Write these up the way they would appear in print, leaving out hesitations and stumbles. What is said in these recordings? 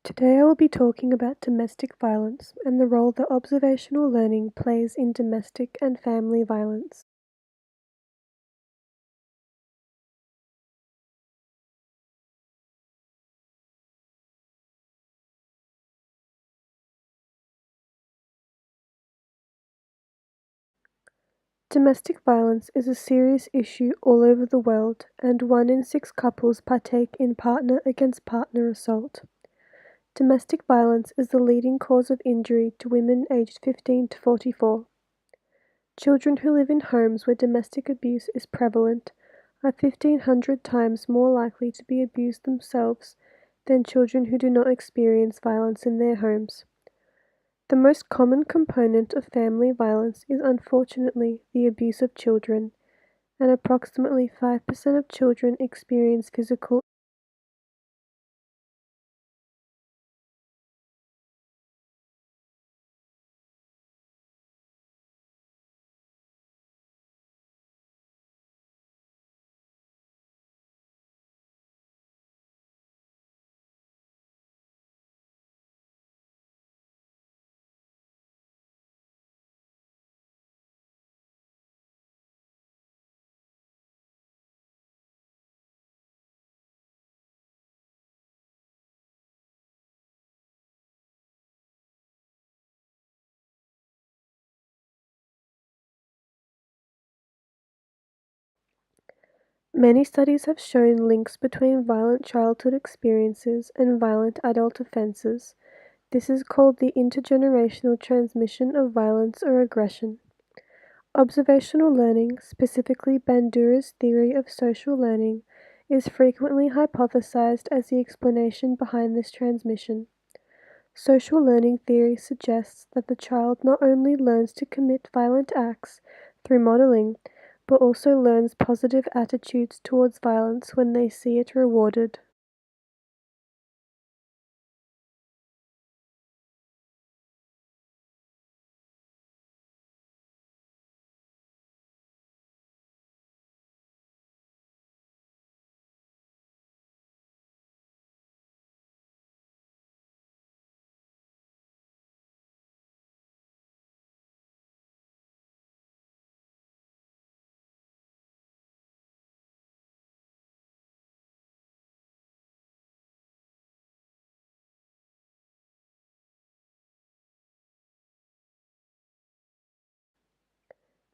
Today I will be talking about domestic violence and the role that observational learning plays in domestic and family violence. Domestic violence is a serious issue all over the world, and 1 in 6 couples partake in partner against partner assault. Domestic violence is the leading cause of injury to women aged 15 to 44. Children who live in homes where domestic abuse is prevalent are 1,500 times more likely to be abused themselves than children who do not experience violence in their homes. The most common component of family violence is unfortunately the abuse of children, and approximately 5% of children experience physical. Many studies have shown links between violent childhood experiences and violent adult offenses. This is called the intergenerational transmission of violence or aggression. Observational learning, specifically Bandura's theory of social learning, is frequently hypothesized as the explanation behind this transmission. Social learning theory suggests that the child not only learns to commit violent acts through modeling, but also learns positive attitudes towards violence when they see it rewarded.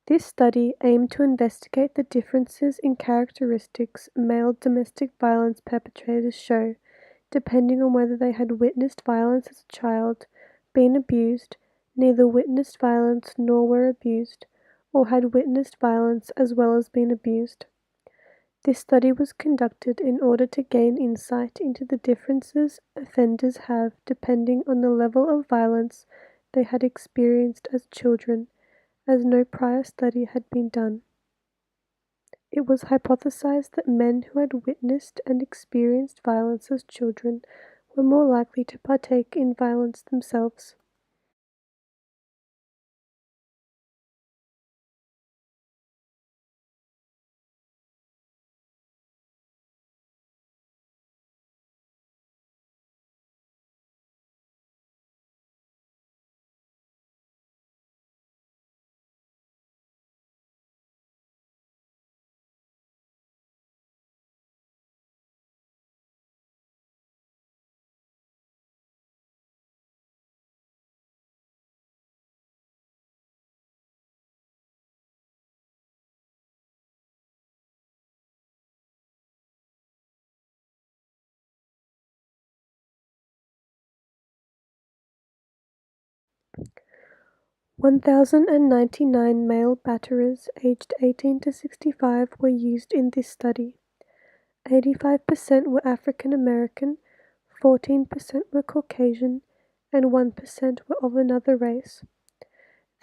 This study aimed to investigate the differences in characteristics male domestic violence perpetrators show, depending on whether they had witnessed violence as a child, been abused, neither witnessed violence nor were abused, or had witnessed violence as well as been abused. This study was conducted in order to gain insight into the differences offenders have depending on the level of violence they had experienced as children, as no prior study had been done. It was hypothesized that men who had witnessed and experienced violence as children were more likely to partake in violence themselves. (1,099) male batterers aged 18 to 65 were used in this study. 85% were African American, 14% were Caucasian, and 1% were of another race.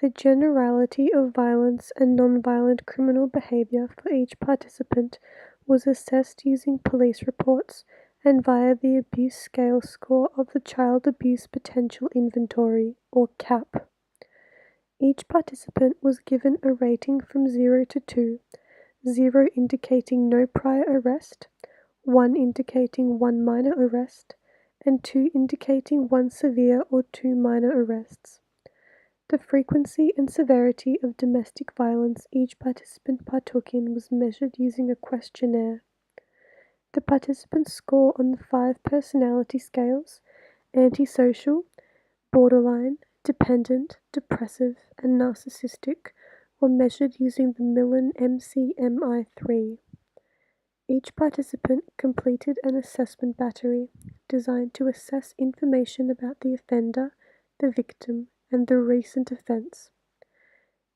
The generality of violence and nonviolent criminal behavior for each participant was assessed using police reports and via the Abuse Scale Score of the Child Abuse Potential Inventory, or CAP. Each participant was given a rating from 0 to 2, 0 indicating no prior arrest, 1 indicating 1 minor arrest, and 2 indicating 1 severe or 2 minor arrests. The frequency and severity of domestic violence each participant partook in was measured using a questionnaire. The participants' score on the 5 personality scales, antisocial, borderline, dependent, depressive, and narcissistic, were measured using the Millen MCMI-3. Each participant completed an assessment battery designed to assess information about the offender, the victim, and the recent offense.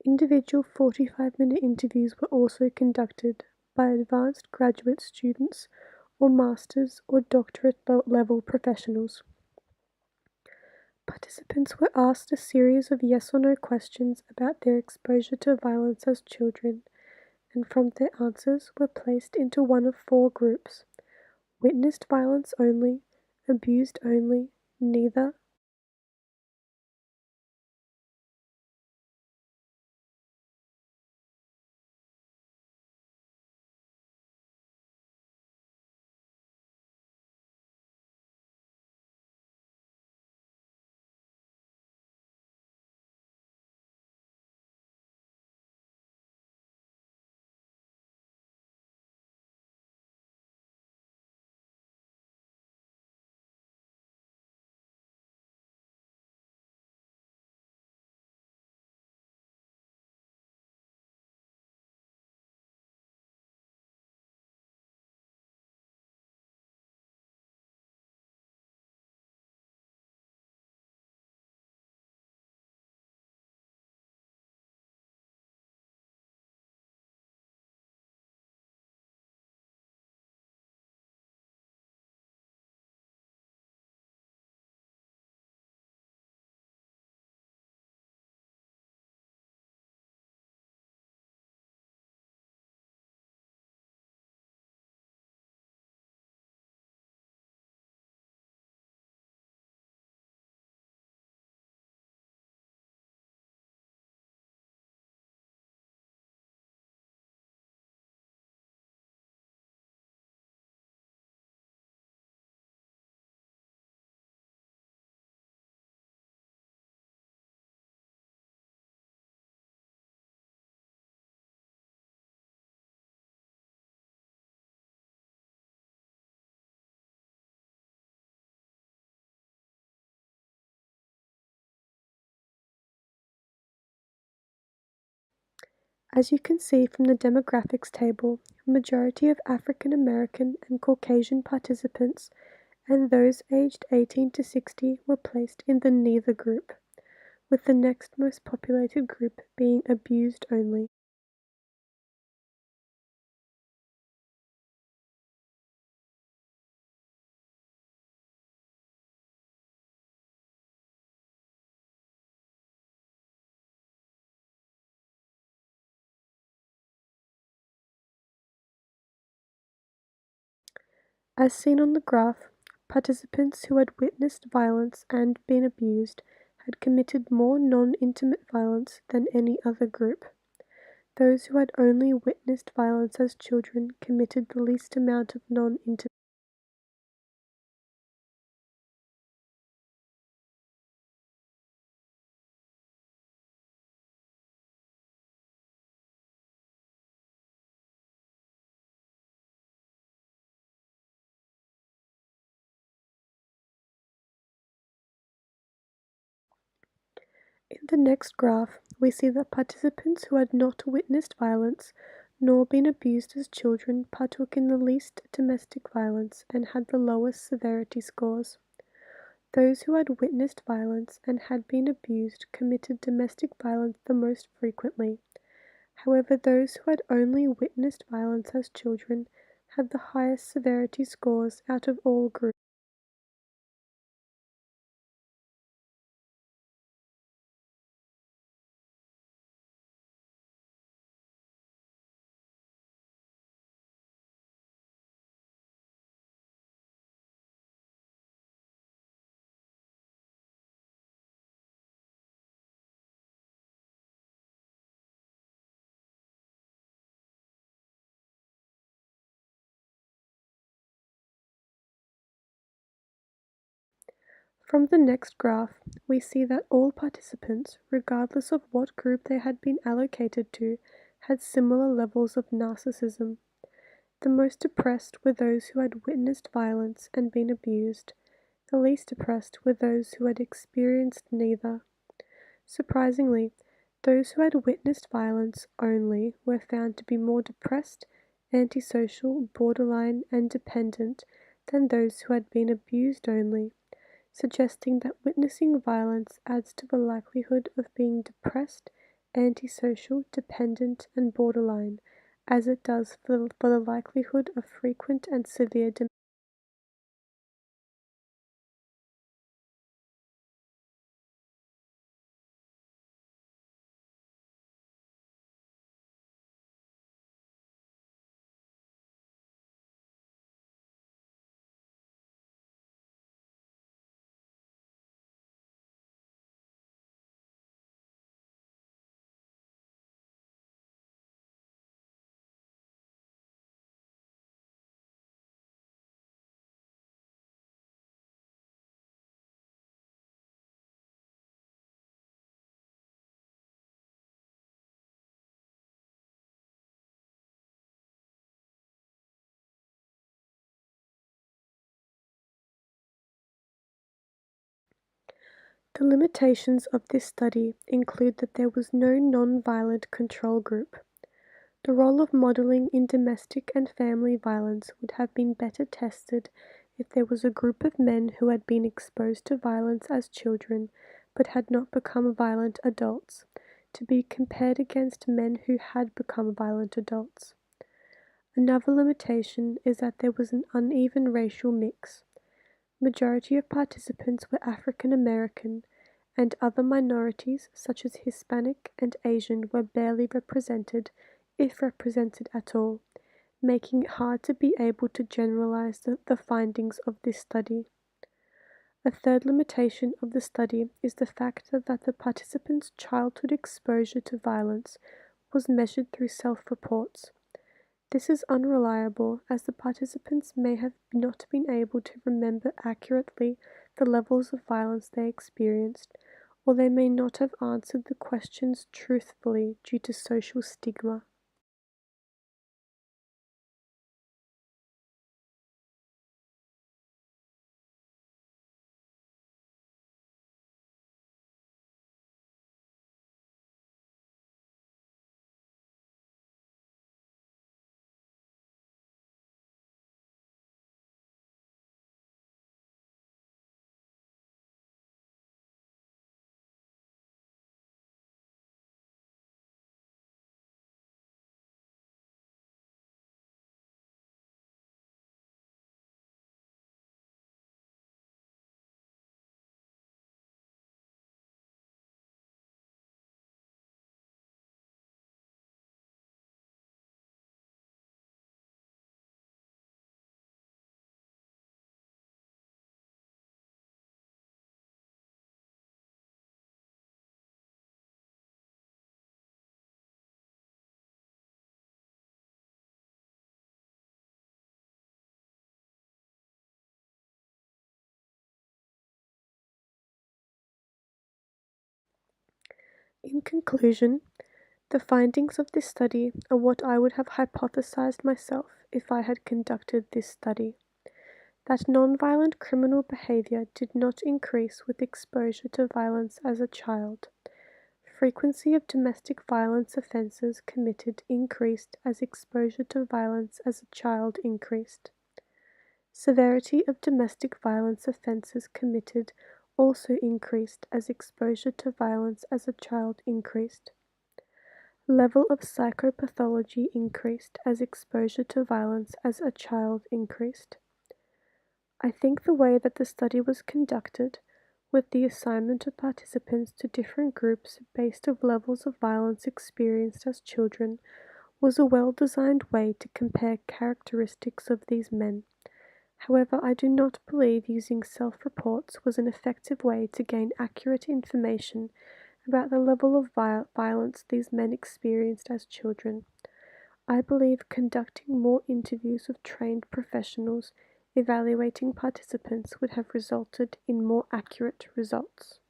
Individual 45-minute interviews were also conducted by advanced graduate students or master's or doctorate level professionals. Participants were asked a series of yes or no questions about their exposure to violence as children, and from their answers were placed into one of 4 groups: witnessed violence only, abused only, neither. As you can see from the demographics table, a majority of African American and Caucasian participants and those aged 18 to 60 were placed in the neither group, with the next most populated group being abused only. As seen on the graph, participants who had witnessed violence and been abused had committed more non-intimate violence than any other group. Those who had only witnessed violence as children committed the least amount of non-intimate. In the next graph, we see that participants who had not witnessed violence nor been abused as children partook in the least domestic violence and had the lowest severity scores. Those who had witnessed violence and had been abused committed domestic violence the most frequently. However, those who had only witnessed violence as children had the highest severity scores out of all groups. From the next graph, we see that all participants, regardless of what group they had been allocated to, had similar levels of narcissism. The most depressed were those who had witnessed violence and been abused. The least depressed were those who had experienced neither. Surprisingly, those who had witnessed violence only were found to be more depressed, antisocial, borderline, and dependent than those who had been abused only, suggesting that witnessing violence adds to the likelihood of being depressed, antisocial, dependent, and borderline, as it does for the likelihood of frequent and severe dementia. The limitations of this study include that there was no non-violent control group. The role of modeling in domestic and family violence would have been better tested if there was a group of men who had been exposed to violence as children but had not become violent adults, to be compared against men who had become violent adults. Another limitation is that there was an uneven racial mix. Majority of participants were African American, and other minorities such as Hispanic and Asian were barely represented, if represented at all, making it hard to be able to generalize the findings of this study. A third limitation of the study is the fact that the participants' childhood exposure to violence was measured through self-reports. This is unreliable as the participants may have not been able to remember accurately the levels of violence they experienced, or they may not have answered the questions truthfully due to social stigma. In conclusion, the findings of this study are what I would have hypothesized myself if I had conducted this study. That nonviolent criminal behavior did not increase with exposure to violence as a child. Frequency of domestic violence offenses committed increased as exposure to violence as a child increased. Severity of domestic violence offenses committed also increased as exposure to violence as a child increased. Level of psychopathology increased as exposure to violence as a child increased. I think the way that the study was conducted, with the assignment of participants to different groups based on levels of violence experienced as children, was a well-designed way to compare characteristics of these men. However, I do not believe using self-reports was an effective way to gain accurate information about the level of violence these men experienced as children. I believe conducting more interviews with trained professionals, evaluating participants would have resulted in more accurate results.